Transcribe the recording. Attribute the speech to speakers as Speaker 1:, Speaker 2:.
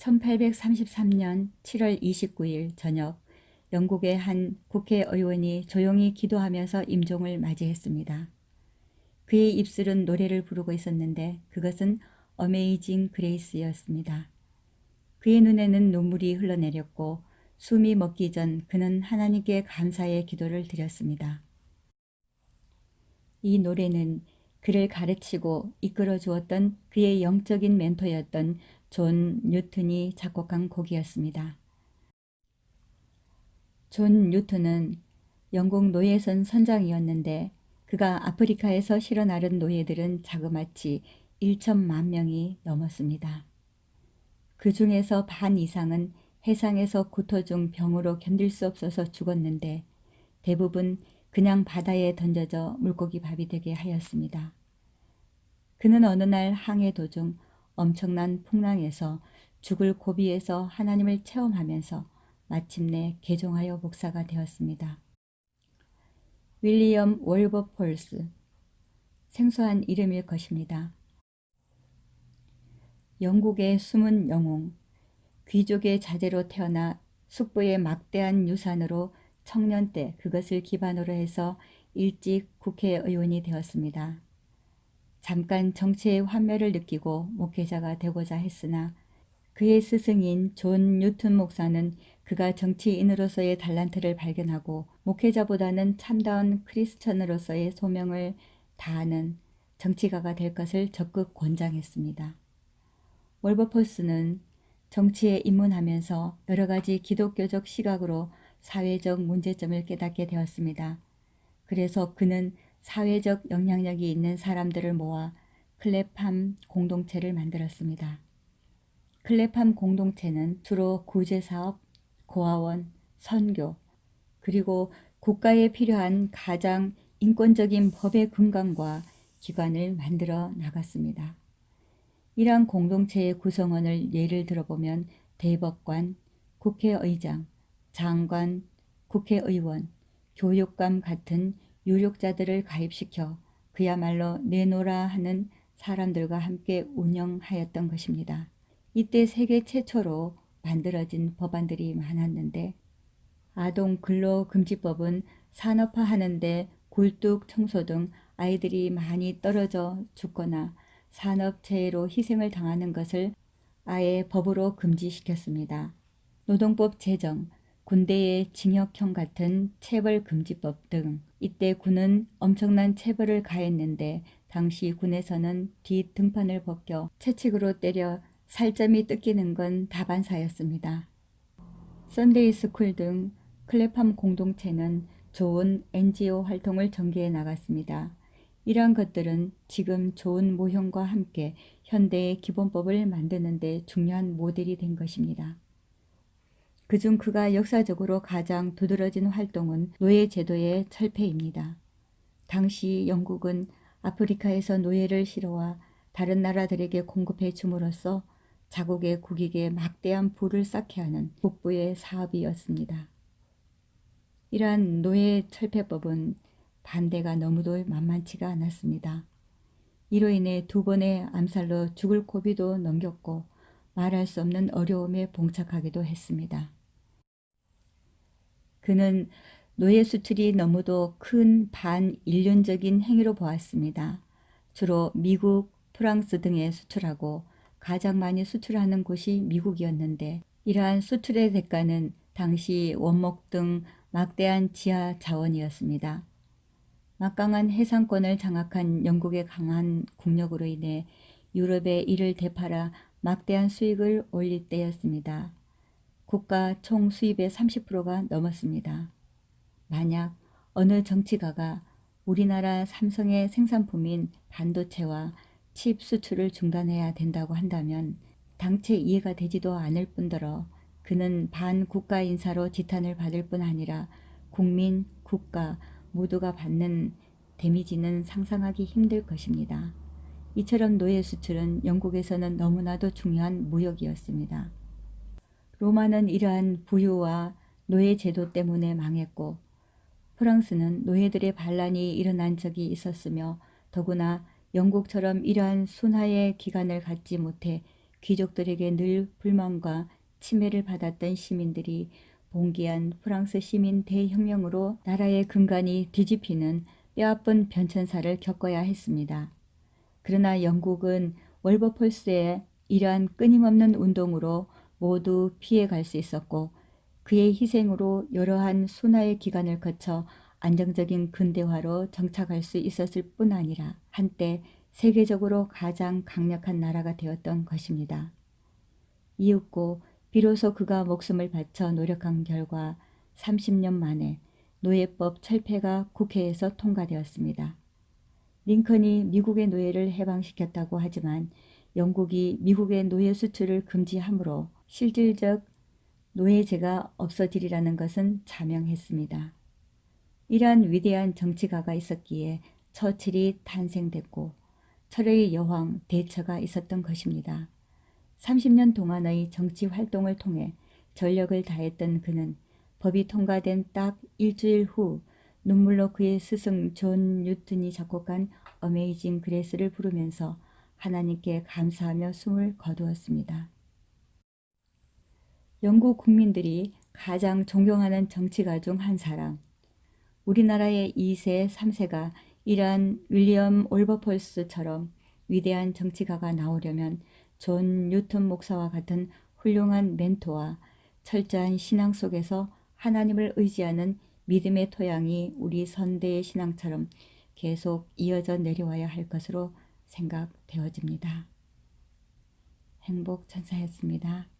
Speaker 1: 1833년 7월 29일 저녁 영국의 한 국회의원이 조용히 기도하면서 임종을 맞이했습니다. 그의 입술은 노래를 부르고 있었는데 그것은 어메이징 그레이스였습니다. 그의 눈에는 눈물이 흘러내렸고 숨이 멎기 전 그는 하나님께 감사의 기도를 드렸습니다. 이 노래는 그를 가르치고 이끌어 주었던 그의 영적인 멘토였던 존 뉴턴이 작곡한 곡이었습니다. 존 뉴턴은 영국 노예선 선장이었는데 그가 아프리카에서 실어 나른 노예들은 자그마치 1천만 명이 넘었습니다. 그 중에서 반 이상은 해상에서 구토 중 병으로 견딜 수 없어서 죽었는데 대부분 그냥 바다에 던져져 물고기 밥이 되게 하였습니다. 그는 어느 날 항해 도중 엄청난 풍랑에서 죽을 고비에서 하나님을 체험하면서 마침내 개종하여 목사가 되었습니다. 윌리엄 월버폴스, 생소한 이름일 것입니다. 영국의 숨은 영웅, 귀족의 자제로 태어나 숙부의 막대한 유산으로 청년 때 그것을 기반으로 해서 일찍 국회의원이 되었습니다. 잠깐 정치의 환멸을 느끼고 목회자가 되고자 했으나 그의 스승인 존 뉴턴 목사는 그가 정치인으로서의 달란트를 발견하고 목회자보다는 참다운 크리스천으로서의 소명을 다하는 정치가가 될 것을 적극 권장했습니다. 월버포스는 정치에 입문하면서 여러 가지 기독교적 시각으로 사회적 문제점을 깨닫게 되었습니다. 그래서 그는 사회적 영향력이 있는 사람들을 모아 클랩함 공동체를 만들었습니다. 클랩함 공동체는 주로 구제사업, 고아원, 선교, 그리고 국가에 필요한 가장 인권적인 법의 근간과 기관을 만들어 나갔습니다. 이러한 공동체의 구성원을 예를 들어보면 대법관, 국회의장, 장관, 국회의원, 교육감 같은 유력자들을 가입시켜 그야말로 내노라 하는 사람들과 함께 운영하였던 것입니다. 이때 세계 최초로 만들어진 법안들이 많았는데 아동 근로금지법은 산업화하는데 굴뚝 청소 등 아이들이 많이 떨어져 죽거나 산업재해로 희생을 당하는 것을 아예 법으로 금지시켰습니다. 노동법 제정, 군대의 징역형 같은 체벌금지법 등 이때 군은 엄청난 체벌을 가했는데 당시 군에서는 뒷등판을 벗겨 채찍으로 때려 살점이 뜯기는 건 다반사였습니다. 썬데이 스쿨 등 클랩함 공동체는 좋은 NGO 활동을 전개해 나갔습니다. 이러한 것들은 지금 좋은 모형과 함께 현대의 기본법을 만드는 데 중요한 모델이 된 것입니다. 그중 그가 역사적으로 가장 두드러진 활동은 노예제도의 철폐입니다. 당시 영국은 아프리카에서 노예를 실어와 다른 나라들에게 공급해 줌으로써 자국의 국익에 막대한 부를 쌓게 하는 북부의 사업이었습니다. 이러한 노예 철폐법은 반대가 너무도 만만치가 않았습니다. 이로 인해 2번의 암살로 죽을 고비도 넘겼고 말할 수 없는 어려움에 봉착하기도 했습니다. 그는 노예 수출이 너무도 큰 반인륜적인 행위로 보았습니다. 주로 미국, 프랑스 등에 수출하고 가장 많이 수출하는 곳이 미국이었는데 이러한 수출의 대가는 당시 원목 등 막대한 지하 자원이었습니다. 막강한 해상권을 장악한 영국의 강한 국력으로 인해 유럽에 이를 되팔아 막대한 수익을 올릴 때였습니다. 국가 총 수입의 30%가 넘었습니다. 만약 어느 정치가가 우리나라 삼성의 생산품인 반도체와 칩 수출을 중단해야 된다고 한다면 당최 이해가 되지도 않을 뿐더러 그는 반국가 인사로 지탄을 받을 뿐 아니라 국민, 국가 모두가 받는 데미지는 상상하기 힘들 것입니다. 이처럼 노예 수출은 영국에서는 너무나도 중요한 무역이었습니다. 로마는 이러한 부유와 노예 제도 때문에 망했고 프랑스는 노예들의 반란이 일어난 적이 있었으며 더구나 영국처럼 이러한 순화의 기간을 갖지 못해 귀족들에게 늘 불만과 침해를 받았던 시민들이 봉기한 프랑스 시민 대혁명으로 나라의 근간이 뒤집히는 뼈아픈 변천사를 겪어야 했습니다. 그러나 영국은 월버폴스의 이러한 끊임없는 운동으로 모두 피해갈 수 있었고, 그의 희생으로 여러한 순화의 기간을 거쳐 안정적인 근대화로 정착할 수 있었을 뿐 아니라 한때 세계적으로 가장 강력한 나라가 되었던 것입니다. 이윽고 비로소 그가 목숨을 바쳐 노력한 결과 30년 만에 노예법 철폐가 국회에서 통과되었습니다. 링컨이 미국의 노예를 해방시켰다고 하지만 영국이 미국의 노예 수출을 금지함으로 실질적 노예제가 없어지리라는 것은 자명했습니다. 이러한 위대한 정치가가 있었기에 처칠이 탄생됐고 철의 여왕 대처가 있었던 것입니다. 30년 동안의 정치 활동을 통해 전력을 다했던 그는 법이 통과된 딱 일주일 후 눈물로 그의 스승 존 뉴턴이 작곡한 어메이징 그레스를 부르면서 하나님께 감사하며 숨을 거두었습니다. 영국 국민들이 가장 존경하는 정치가 중 한 사람, 우리나라의 2세, 3세가 이러한 윌리엄 올버폴스처럼 위대한 정치가가 나오려면 존 뉴턴 목사와 같은 훌륭한 멘토와 철저한 신앙 속에서 하나님을 의지하는 믿음의 토양이 우리 선대의 신앙처럼 계속 이어져 내려와야 할 것으로 생각되어집니다. 행복천사였습니다.